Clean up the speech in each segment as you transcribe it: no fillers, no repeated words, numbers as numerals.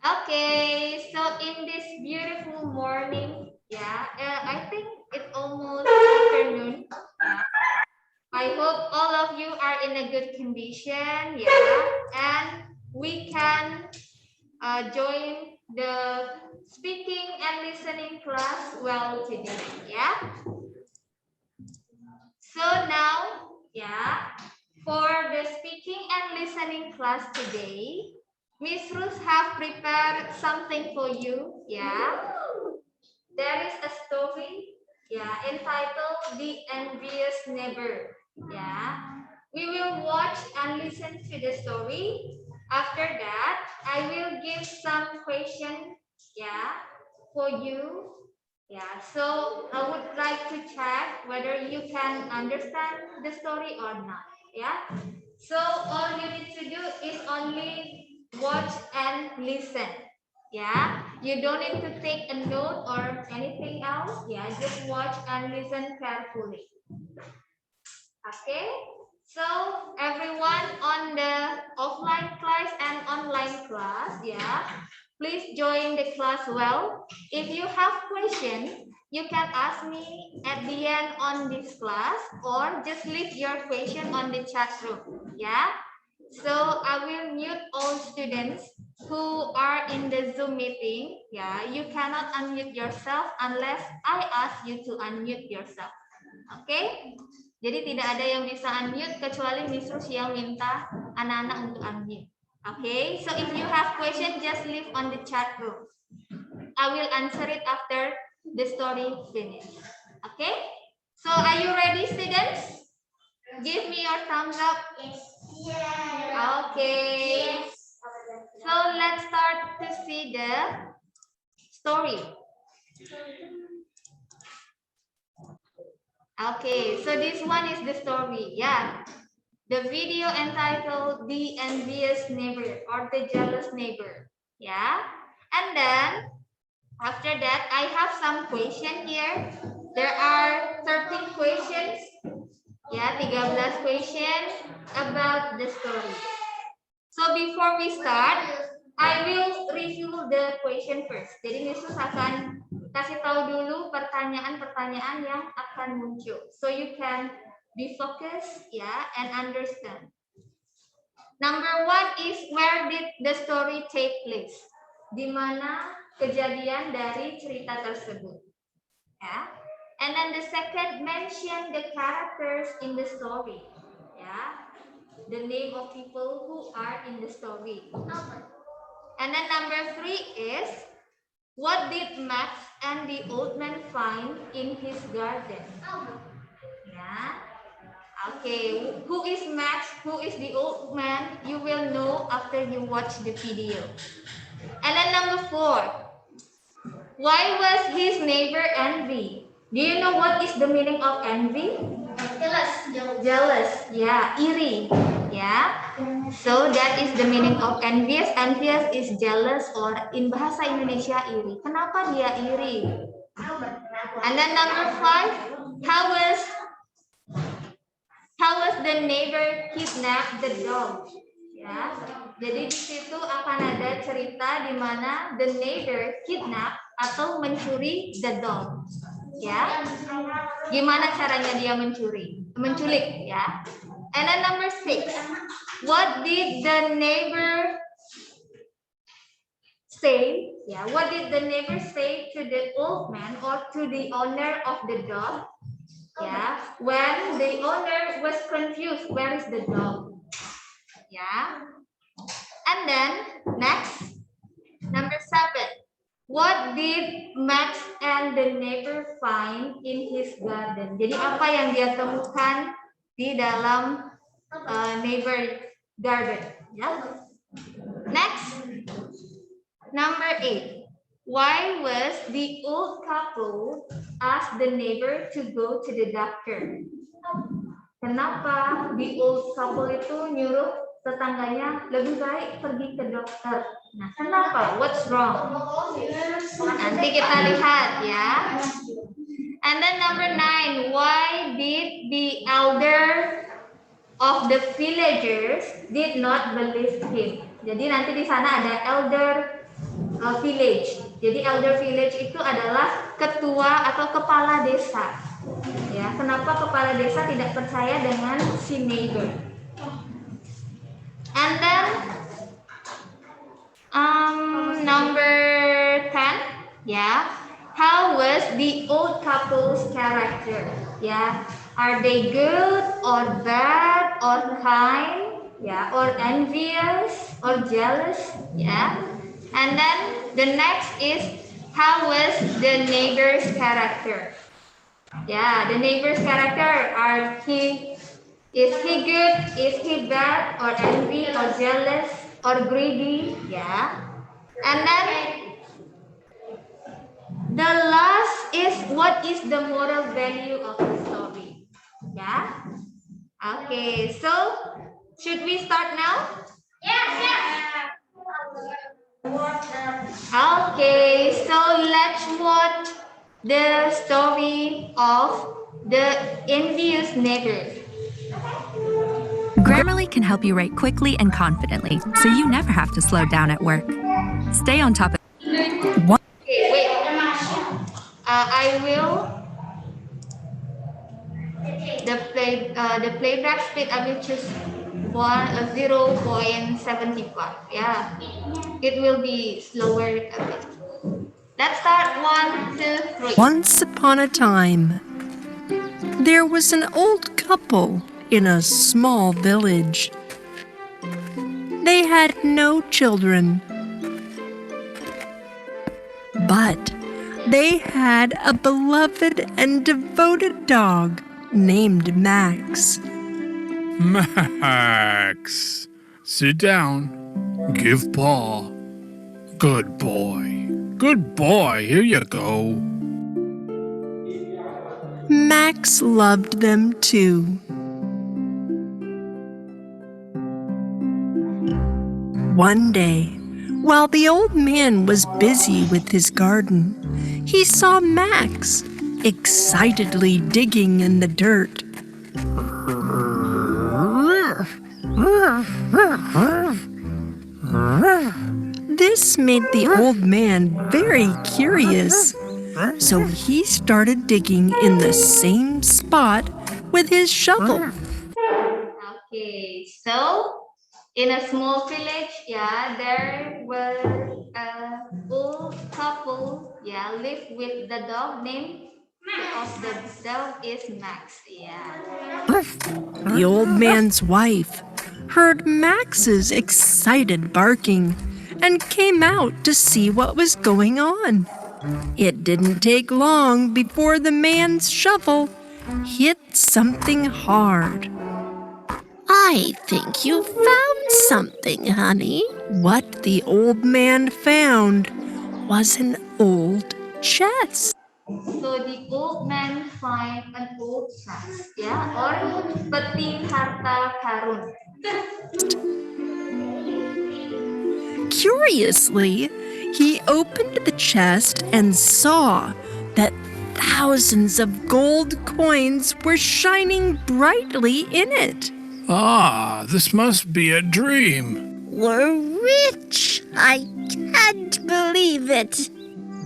Okay, so in this beautiful morning, I think it's almost afternoon. Yeah. I hope all of you are in a good condition, and we can join the speaking and listening class well today, So now, for the speaking and listening class today, Miss Ruth have prepared something for you, There is a story, entitled The Envious Neighbor, We will watch and listen to the story. After that, I will give some question, for you. So I would like to check whether you can understand the story or not. So all you need to do is only watch and listen. You don't need to take a note or anything else. Just watch and listen carefully. Okay. So everyone on the offline class and online class, please join the class well. If you have questions, you can ask me at the end on this class or just leave your question on the chat room. So I will mute all students who are in the Zoom meeting. You cannot unmute yourself unless I ask you to unmute yourself. Okay? Jadi tidak ada yang bisa unmute kecuali Miss Rus yang minta anak-anak untuk unmute. Okay, so if you have question, just leave on the chat room. I will answer it after the story finish. Okay, so are you ready, students? Give me your thumbs up. Yes. Okay. Yes. So let's start to see the story. Okay, so this one is the story. The video entitled The Envious Neighbor or The Jealous Neighbor. And then after that, I have some question here. There are 13 questions. 13 questions about the story. So before we start, I will review the question first. Jadi Yesus akan kasih tahu dulu pertanyaan-pertanyaan yang akan muncul. So you can be focused, and understand. Number one is where did the story take place? Di mana kejadian dari cerita tersebut? And then the second, mention the characters in the story. The name of people who are in the story. And then number three is, what did Max and the old man find in his garden? Okay, who is Max? Who is the old man? You will know after you watch the video. And then number four, why was his neighbor envy? Do you know what is the meaning of envy? Jealous. Iri. So that is the meaning of envious. Envious is jealous or in bahasa Indonesia iri. Kenapa dia iri? And then number five, how was the neighbor kidnap the dog? Jadi di situ akan ada cerita di mana the neighbor kidnap atau mencuri the dog. Gimana caranya dia menculik, And then number six, what did the neighbor say? What did the neighbor say to the old man or to the owner of the dog? When the owner was confused, where is the dog? And then next, number seven, what did Max and the neighbor find in his garden? Jadi apa yang dia temukan di dalam neighbor garden? Next, number 8. Why was the old couple asked the neighbor to go to the doctor? Kenapa the old couple itu nyuruh tetangganya lebih baik pergi ke dokter? Nah, kenapa? What's wrong? Nanti kita lihat, And then number 9, why did the elder of the villagers did not believe him? Jadi nanti di sana ada elder village. Jadi elder village itu adalah ketua atau kepala desa. Ya, kenapa kepala desa tidak percaya dengan si neighbor? And then number 10, yeah. How was the old couple's character? Yeah, are they good or bad or kind? Yeah, or envious or jealous? Yeah. And then the next is, how was the neighbor's character? Yeah, the neighbor's character, is he good? Is he bad or envy or jealous or greedy? Yeah. And then the last is, what is the moral value of the story? Yeah. Okay, so should we start now? Yes. Okay, so let's watch the story of the envious neighbor. Grammarly can help you write quickly and confidently, so you never have to slow down at work. Stay on top of one. Okay, wait. I will the playback speed. I will choose 0.75. Yeah, it will be slower a bit. Let's start. 1, 2, 3. Once upon a time, there was an old couple in a small village. They had no children, but they had a beloved and devoted dog named Max. Max, sit down. Give paw. Good boy. Good boy. Here you go. Max loved them too. One day, while the old man was busy with his garden, he saw Max excitedly digging in the dirt. This made the old man very curious, so he started digging in the same spot with his shovel. Okay, so in a small village, yeah, there were an old couple, yeah, lived with the dog named of the dog is Max, yeah. The old man's wife heard Max's excited barking and came out to see what was going on. It didn't take long before the man's shovel hit something hard. I think you found something, honey. What the old man found was an old chest. So the old man find an old chest, yeah, or peti harta karun. Curiously, he opened the chest and saw that thousands of gold coins were shining brightly in it. Ah, this must be a dream. We're rich. I can't believe it.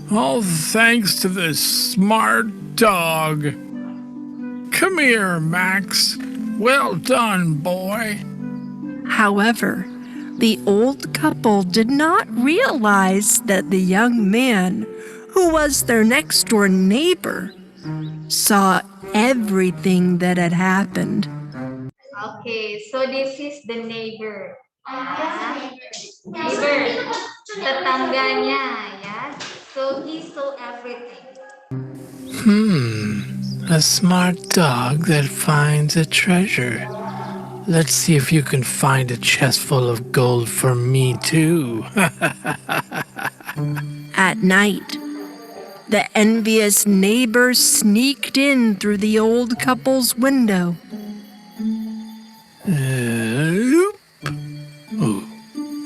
All thanks to this smart dog. Come here, Max. Well done, boy. However, the old couple did not realize that the young man, who was their next-door neighbor, saw everything that had happened. Okay, so this is the neighbor. Neighbor, tetangganya, yeah. So he saw everything. A smart dog that finds a treasure. Let's see if you can find a chest full of gold for me, too. At night, the envious neighbor sneaked in through the old couple's window. Oh,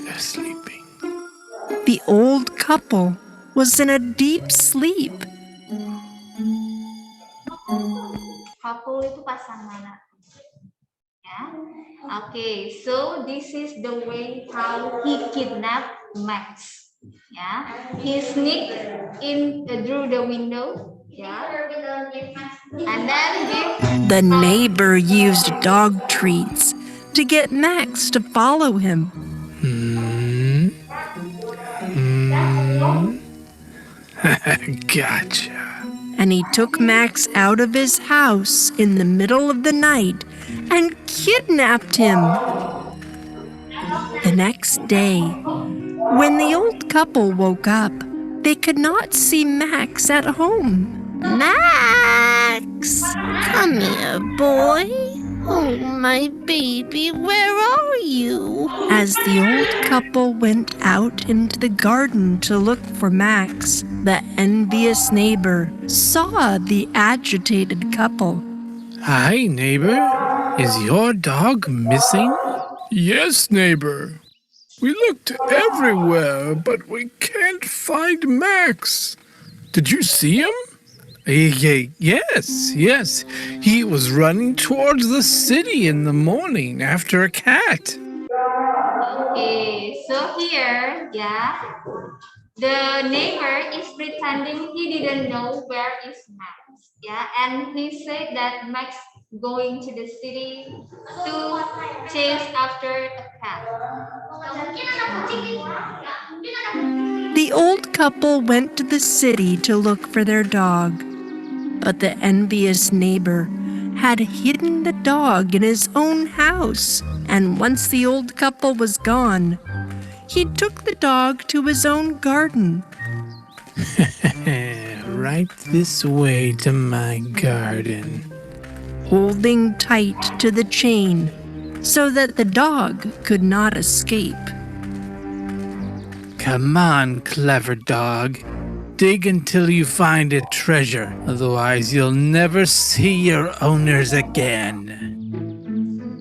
they're sleeping. The old couple was in a deep sleep. Couple itu pasangan. Yeah. Okay, so this is the way how he kidnapped Max. Yeah. He sneaked in through the window. Yeah. And then give The neighbor used dog treats to get Max to follow him. Gotcha. And he took Max out of his house in the middle of the night and kidnapped him. The next day, when the old couple woke up, they could not see Max at home. Max! Come here, boy. Oh, my baby, where are you? As the old couple went out into the garden to look for Max, the envious neighbor saw the agitated couple. Hi, neighbor. Is your dog missing? Yes, neighbor. We looked everywhere, but we can't find Max. Did you see him? Yes. He was running towards the city in the morning after a cat. Okay, so here, yeah, the neighbor is pretending he didn't know where is Max, yeah, and he said that Max going to the city to chase after a cat. The old couple went to the city to look for their dog, but the envious neighbor had hidden the dog in his own house, and once the old couple was gone, he took the dog to his own garden. Right this way to my garden. Holding tight to the chain so that the dog could not escape. Come on, clever dog. Dig until you find a treasure. Otherwise, you'll never see your owners again.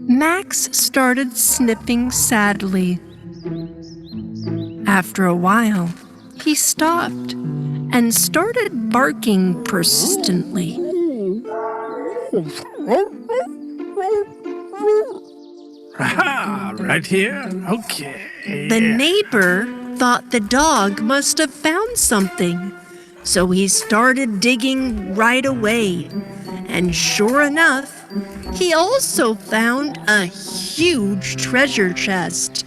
Max started sniffing sadly. After a while, he stopped and started barking persistently. Aha, right here? Okay. The neighbor thought the dog must have found something, so he started digging right away. And sure enough, he also found a huge treasure chest.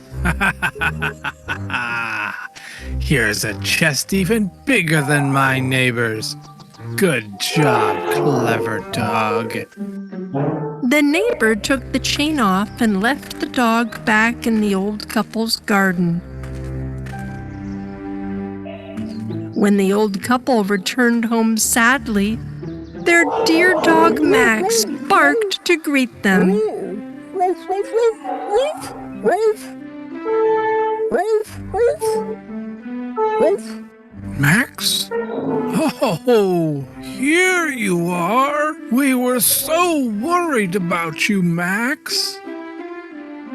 Here's a chest even bigger than my neighbor's. Good job, clever dog. The neighbor took the chain off and left the dog back in the old couple's garden. When the old couple returned home sadly, their dear dog Max barked to greet them. Max? Oh, here you are. We were so worried about you, Max.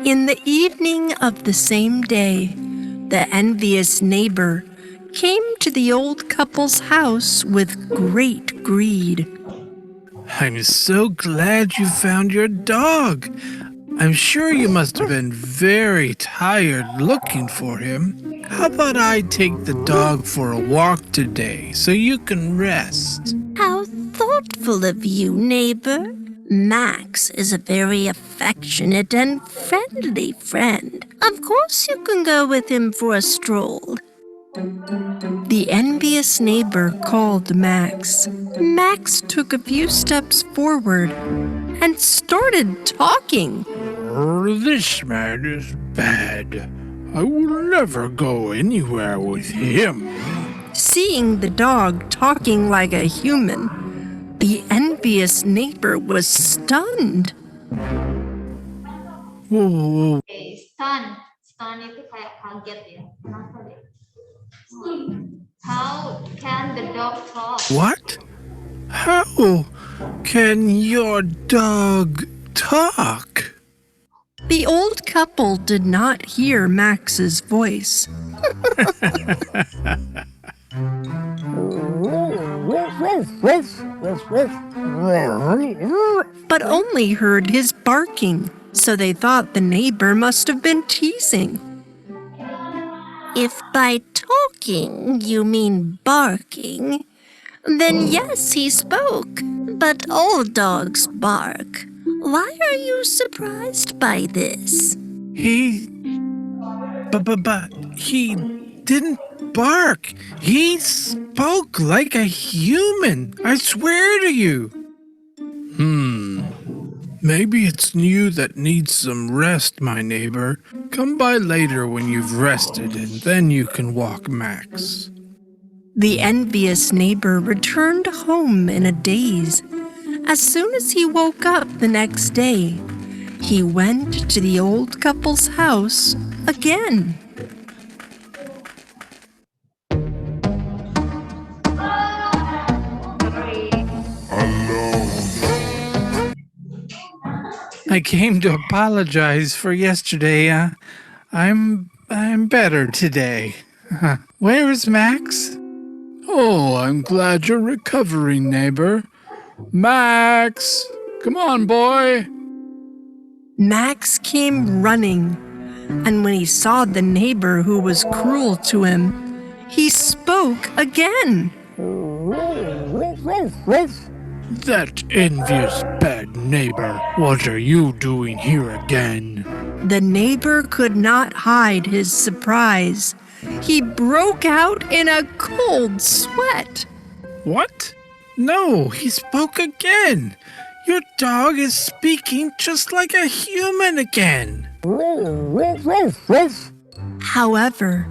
In the evening of the same day, the envious neighbor came to the old couple's house with great greed. I'm so glad you found your dog. I'm sure you must have been very tired looking for him. How about I take the dog for a walk today so you can rest? How thoughtful of you, neighbor. Max is a very affectionate and friendly friend. Of course you can go with him for a stroll. The envious neighbor called Max. Max took a few steps forward and started talking. This man is bad. I will never go anywhere with him. Seeing the dog talking like a human, the envious neighbor was stunned. Whoa. Okay, stun. Stun itu kayak kaget ya. Kenapa deh? How can the dog talk? What? How can your dog talk? The old couple did not hear Max's voice. But only heard his barking, so they thought the neighbor must have been teasing. If by talking you mean barking, then yes, he spoke. But all dogs bark. Why are you surprised by this? But he didn't bark. He spoke like a human. I swear to you. Maybe it's you that needs some rest, my neighbor. Come by later when you've rested, and then you can walk Max. The envious neighbor returned home in a daze. As soon as he woke up the next day, he went to the old couple's house again. I came to apologize for yesterday. I'm better today. Where is Max? Oh, I'm glad you're recovering, neighbor. Max! Come on, boy! Max came running, and when he saw the neighbor who was cruel to him, he spoke again. That envious bad neighbor, what are you doing here again? The neighbor could not hide his surprise. He broke out in a cold sweat. What? No, he spoke again. Your dog is speaking just like a human again. However,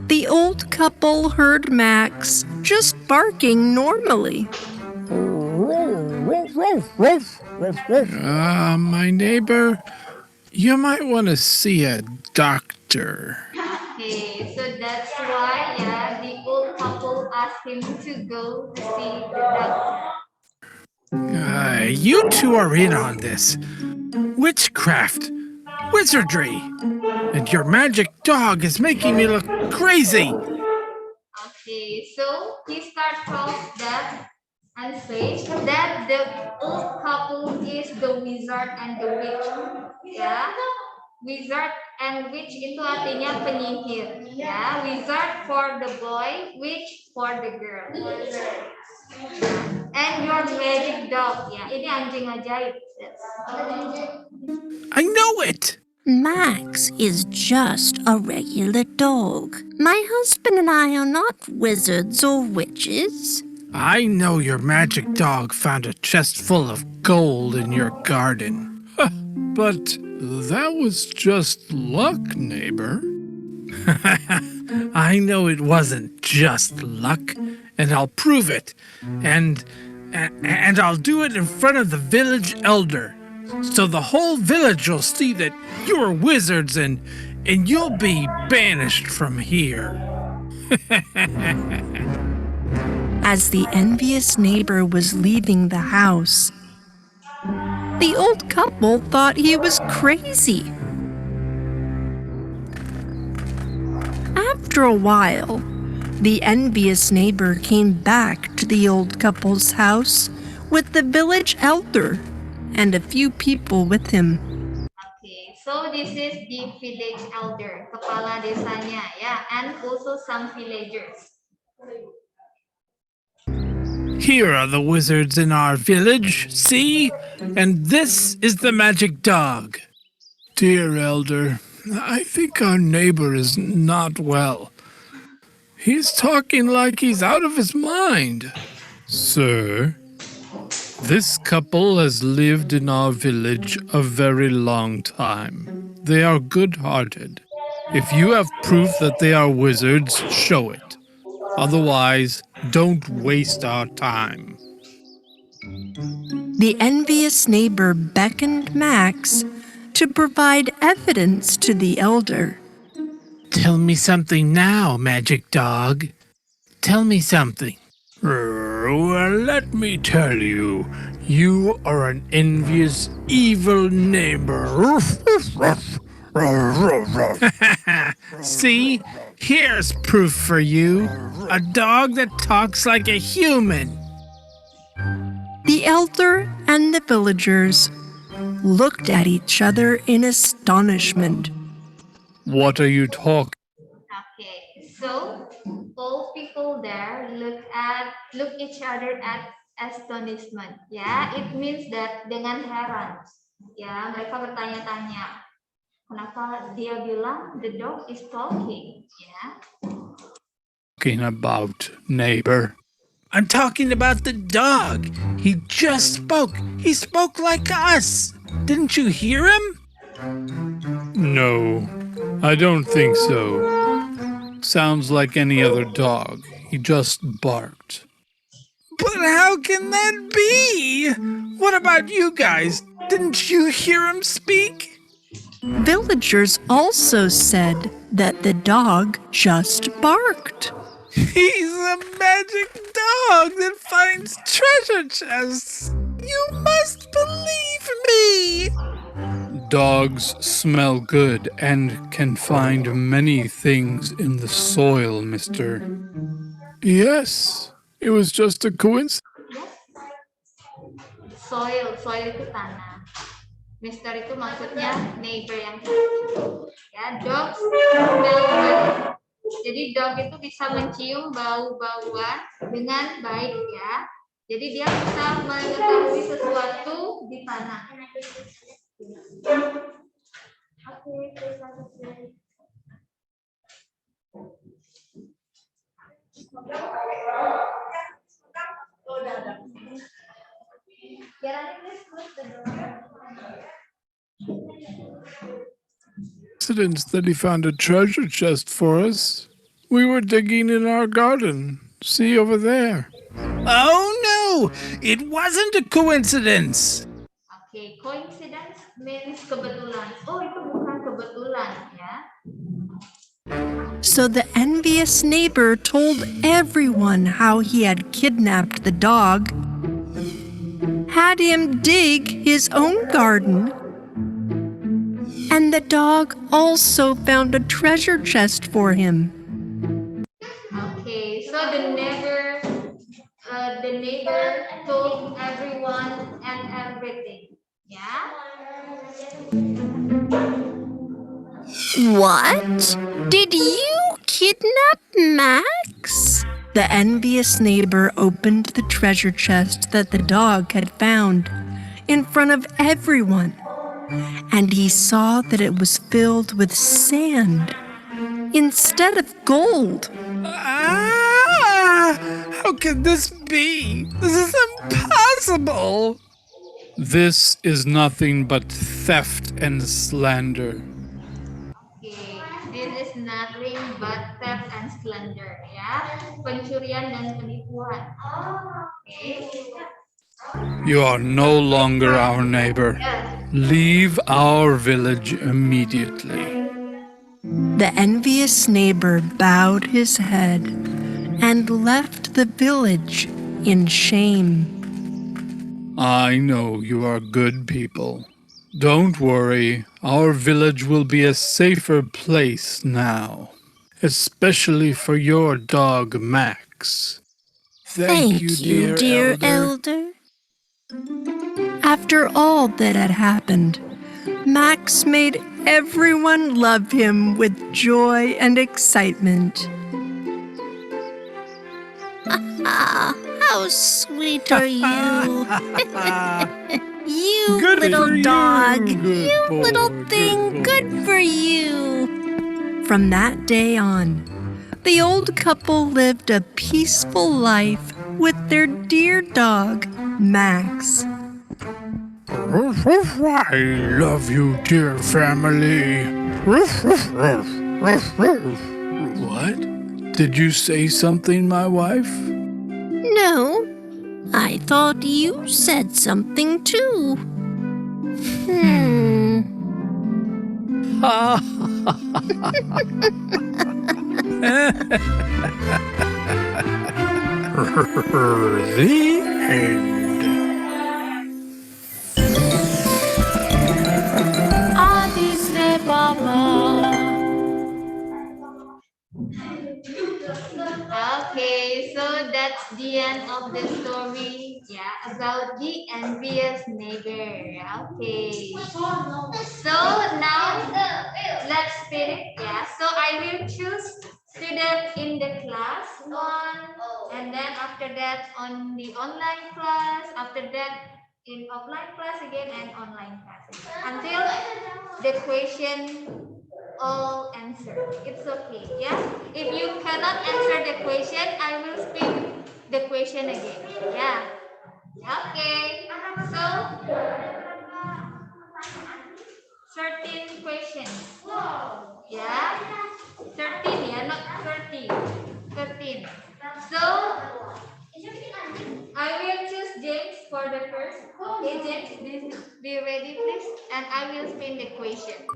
the old couple heard Max just barking normally. My neighbor, you might want to see a doctor. Okay, so that's why, yeah, the old couple asked him to go to see the doctor. You two are in on this. Witchcraft, wizardry, and your magic dog is making me look crazy. Okay, so he starts off that and says that the old couple is the wizard and the witch. Ya, wizard and witch itu artinya penyihir. Ya, wizard for the boy, witch for the girl. And your magic dog. Ya, ini anjing ajaib. I know it. Max is just a regular dog. My husband and I are not wizards or witches. I know your magic dog found a chest full of gold in your garden. But that was just luck, neighbor. I know it wasn't just luck, and I'll prove it. And I'll do it in front of the village elder. So the whole village will see that you're wizards and you'll be banished from here. As the envious neighbor was leaving the house, the old couple thought he was crazy. After a while, the envious neighbor came back to the old couple's house with the village elder and a few people with him. Okay, so this is the village elder, kepala desanya, ya, and also some villagers. Here are the wizards in our village, see? And this is the magic dog. Dear elder, I think our neighbor is not well. He's talking like he's out of his mind. Sir, this couple has lived in our village a very long time. They are good-hearted. If you have proof that they are wizards, show it. Otherwise, don't waste our time. The envious neighbor beckoned Max to provide evidence to the elder. Tell me something now, magic dog. Tell me something. Well, let me tell you, you are an envious, evil neighbor. See, here's proof for you. A dog that talks like a human. The elder and the villagers looked at each other in astonishment. What are you talking? Okay, So all people there look each other at astonishment. Ya, it means that dengan heran. Ya, mereka bertanya-tanya. Kenapa dia bilang the dog is talking? Ya. Talking about, neighbor? I'm talking about the dog. He just spoke. He spoke like us. Didn't you hear him? No, I don't think so. Sounds like any other dog. He just barked. But how can that be? What about you guys? Didn't you hear him speak? Villagers also said that the dog just barked. He's a magic dog that finds treasure chests. You must believe me. Dogs smell good and can find many things in the soil, mister. Yes, it was just a coincidence. Soil itu tanah. Mister itu maksudnya neighbor yang cantik. Ya, dogs smell good. Jadi dog itu bisa mencium bau-bauan dengan baik ya. Jadi dia bisa mengetahui sesuatu di tanah. Coincidence that he found a treasure chest for us. We were digging in our garden. See over there. Oh no! It wasn't a coincidence! Okay, coincidence means kebetulan. Oh, itu bukan kebetulan ya. So the envious neighbor told everyone how he had kidnapped the dog, had him dig his own garden, and the dog also found a treasure chest for him. Okay, so the neighbor told everyone and everything. Yeah. What? Did you kidnap Max? The envious neighbor opened the treasure chest that the dog had found in front of everyone, and he saw that it was filled with sand instead of gold. Ah! How can this be? This is impossible! This is nothing but theft and slander. Okay, this is nothing but theft and slander, ya. Pencurian dan penipuan. Okay. You are no longer our neighbor. Yes. Leave our village immediately. The envious neighbor bowed his head and left the village in shame. I know you are good people. Don't worry, our village will be a safer place now, especially for your dog, Max. Thank you, dear elder. After all that had happened, Max made everyone love him with joy and excitement. Ah, how sweet are you? You Good little for you, dog. good You boy, little good thing. boy. Good for you. From that day on, the old couple lived a peaceful life with their dear dog, Max. I love you, dear family. What? Did you say something, my wife? No, I thought you said something too. The end. Okay, so that's the end of the story, yeah, about the envious neighbor. Okay. So now let's finish, yeah. So I will choose student student in the class one, and then after that on the online class, after that in offline class again and online class until the question all answer. It's okay, yeah. If you cannot answer the question, I will spin the question again. Yeah. Okay. So 13 questions. Yeah. 13, yeah, not 30. 13. So I will choose James for the first. Okay, James, be ready, please. And I will spin the question.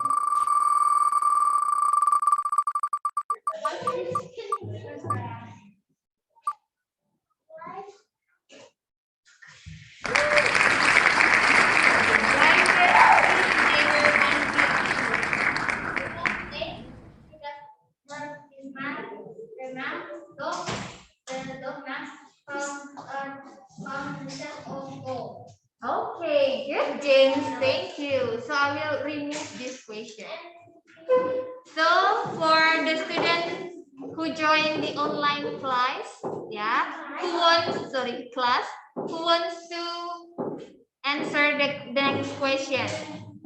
Okay, good, James. Thank you. So I will remove this question. So for the students who join the online class, yeah, who wants to answer the next question,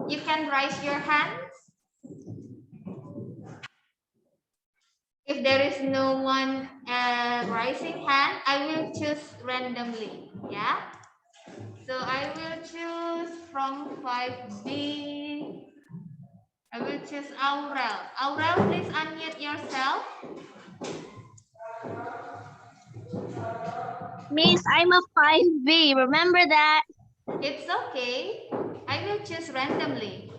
you can raise your hands. If there is no one raising hand, I will choose randomly. Yeah. So I will choose from 5B. I will choose Aurel. Aurel, please unmute yourself. Miss, I'm a 5B. Remember that? It's okay. I will choose randomly.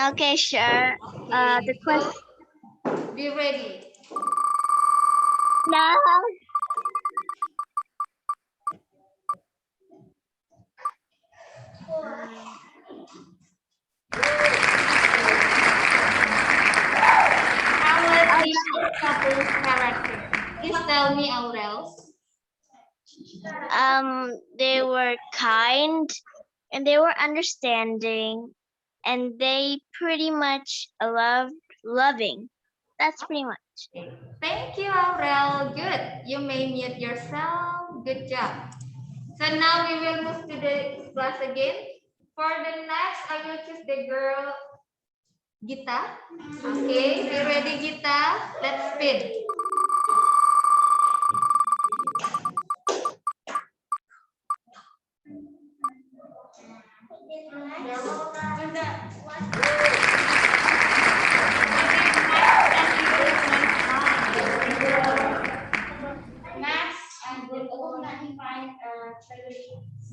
Okay, sure. Okay, The question. so be ready. No. How is this couple's character? Please tell me, Aurel. They were kind and they were understanding, and they pretty much loving. That's pretty much. Thank you, Aurel. Good. You may mute yourself. Good job. So now we will move to the class again. For the next, I will choose the girl Gita. Okay, be ready, Gita. Let's spin.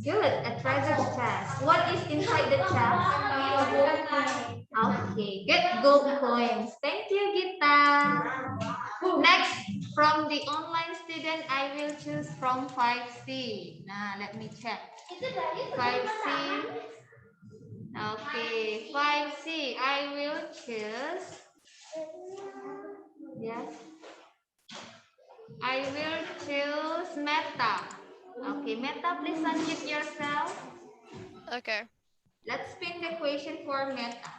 Good, a treasure chest. What is inside the chest? Okay, good, gold coins. Thank you, Gita. Next, from the online student, I will choose from 5C. Now, let me check. 5C. Okay, 5C. I will choose. Yes. I will choose Meta. Okay, Meta, please unmute yourself. Okay. Let's spin the question for Meta.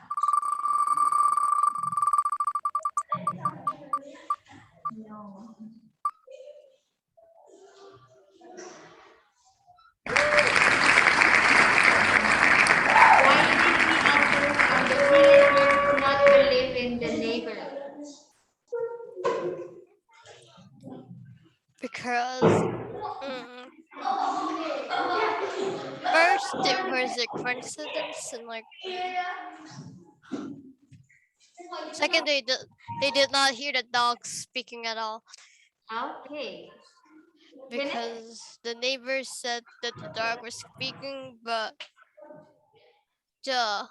No. Why did the elders and the villagers not believe in the neighbor? Because first it was a coincidence, and like second they did not hear the dog speaking at all, Okay. because the neighbors said that the dog was speaking, but the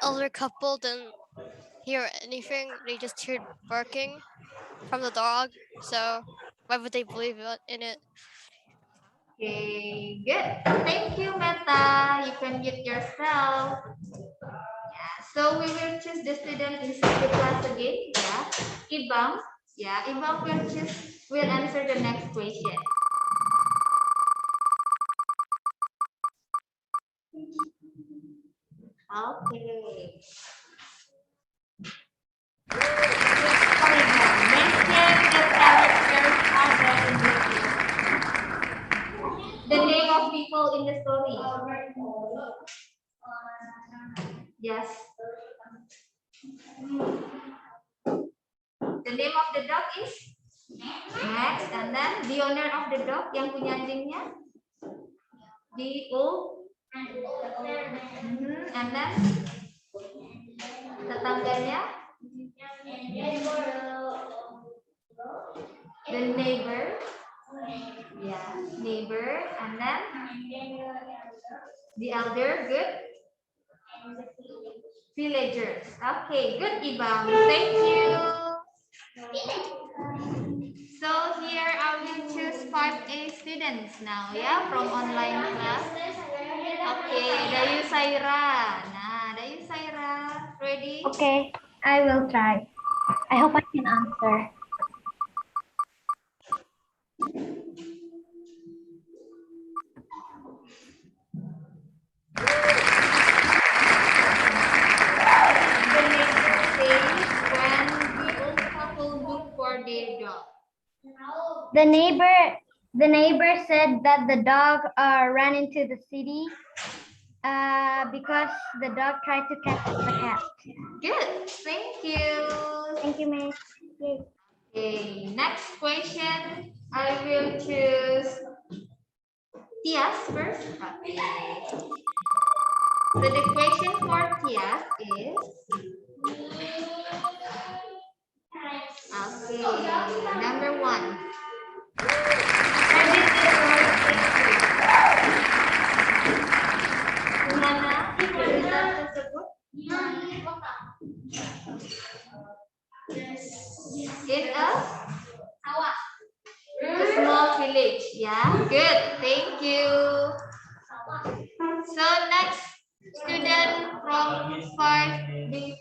elder couple didn't hear anything. They just heard barking from the dog. So why would they believe in it? Okay, good. Thank you, Meta. You can mute yourself. Yeah, so we will choose the student inside the class again. Yeah, Ibang. Yeah, Ibang will answer the next question. Okay. Sorry, mention Yes. The name of the dog is Max, and then the owner of the dog yang punya anjingnya D.O. And then tetangganya the neighbor, yeah, neighbor, and then the elder, good villagers. Okay, good, Ibam. Thank you. So here I will choose 5A students now, yeah, from online class. Okay, Dayu Saira. Nah, Dayu Saira, ready? Okay, I will try. I hope I can answer. The neighbor says when the old couple look for their dog. The neighbor said that the dog ran into the city because the dog tried to catch the cat. Good, thank you. Thank you, Miss. Okay, next question. I will choose Tias first. Okay. So the question for Tias is, okay, number 1. Where did the story take place? Di mana cerita tersebut? In a small village. Yeah, good. Thank you. So next student from 5B.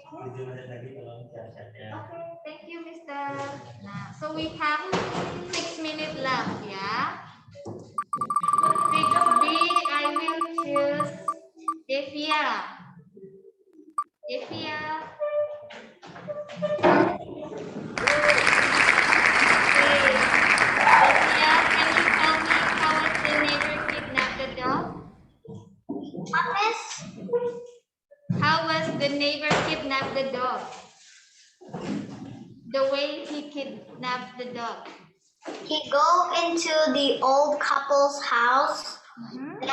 Okay, thank you, Mr. Nah, so we have 6 minutes left. Yeah. 6B, I will choose Devia. Devia. Can you tell me how was the neighbor kidnapped the dog? How was the neighbor kidnapped the dog? The way he kidnapped the dog. He go into the old couple's house and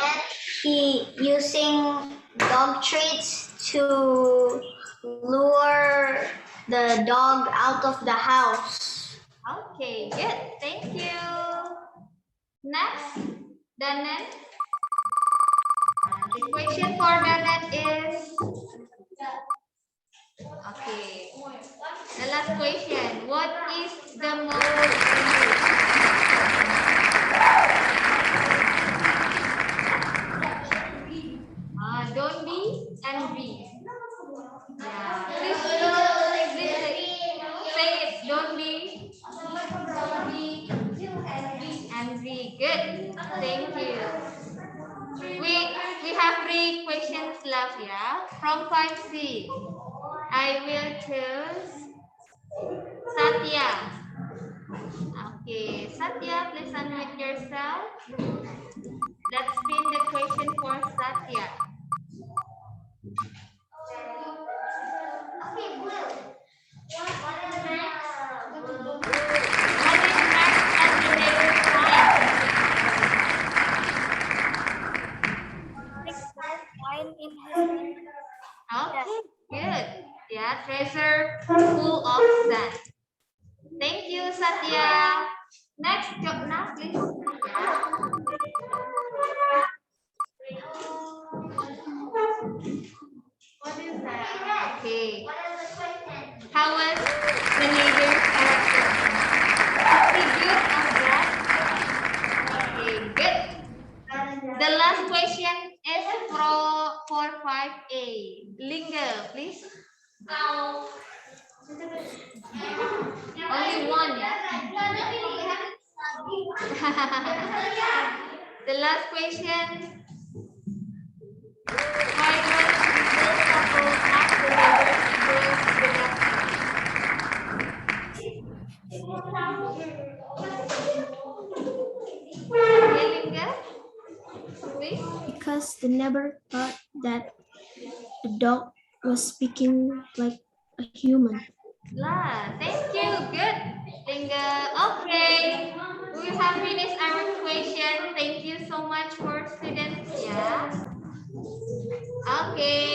he using dog treats to lure the dog out of the house. Okay, good. Thank you. Next, Danan. The question for Danan is, okay, the last question. What is the moral don't be envy. Yeah. Please say it. Don't be envy. Good. Thank you. We have 3 questions left, yeah. From 5C, I will choose Satya. Okay, Satya, please unmute yourself. Let's spin the question for Satya. Okay, blue. What is next? What is next at the neighbor's time? Okay, good. Yeah, treasure full of sand. Thank you, Satya. Next, Jokna, please. What is that? Okay. How was the neighbor's character? Is he good or bad? Okay, good. The last question is for 5A. Linga, please. Only one, yeah? The last question. Why was the couple at the neighbor's okay, Linga, please. Because the neighbor thought that the dog was speaking like a human. Thank you. Good. Okay. We have finished our question. Thank you so much for students. Yeah. Okay.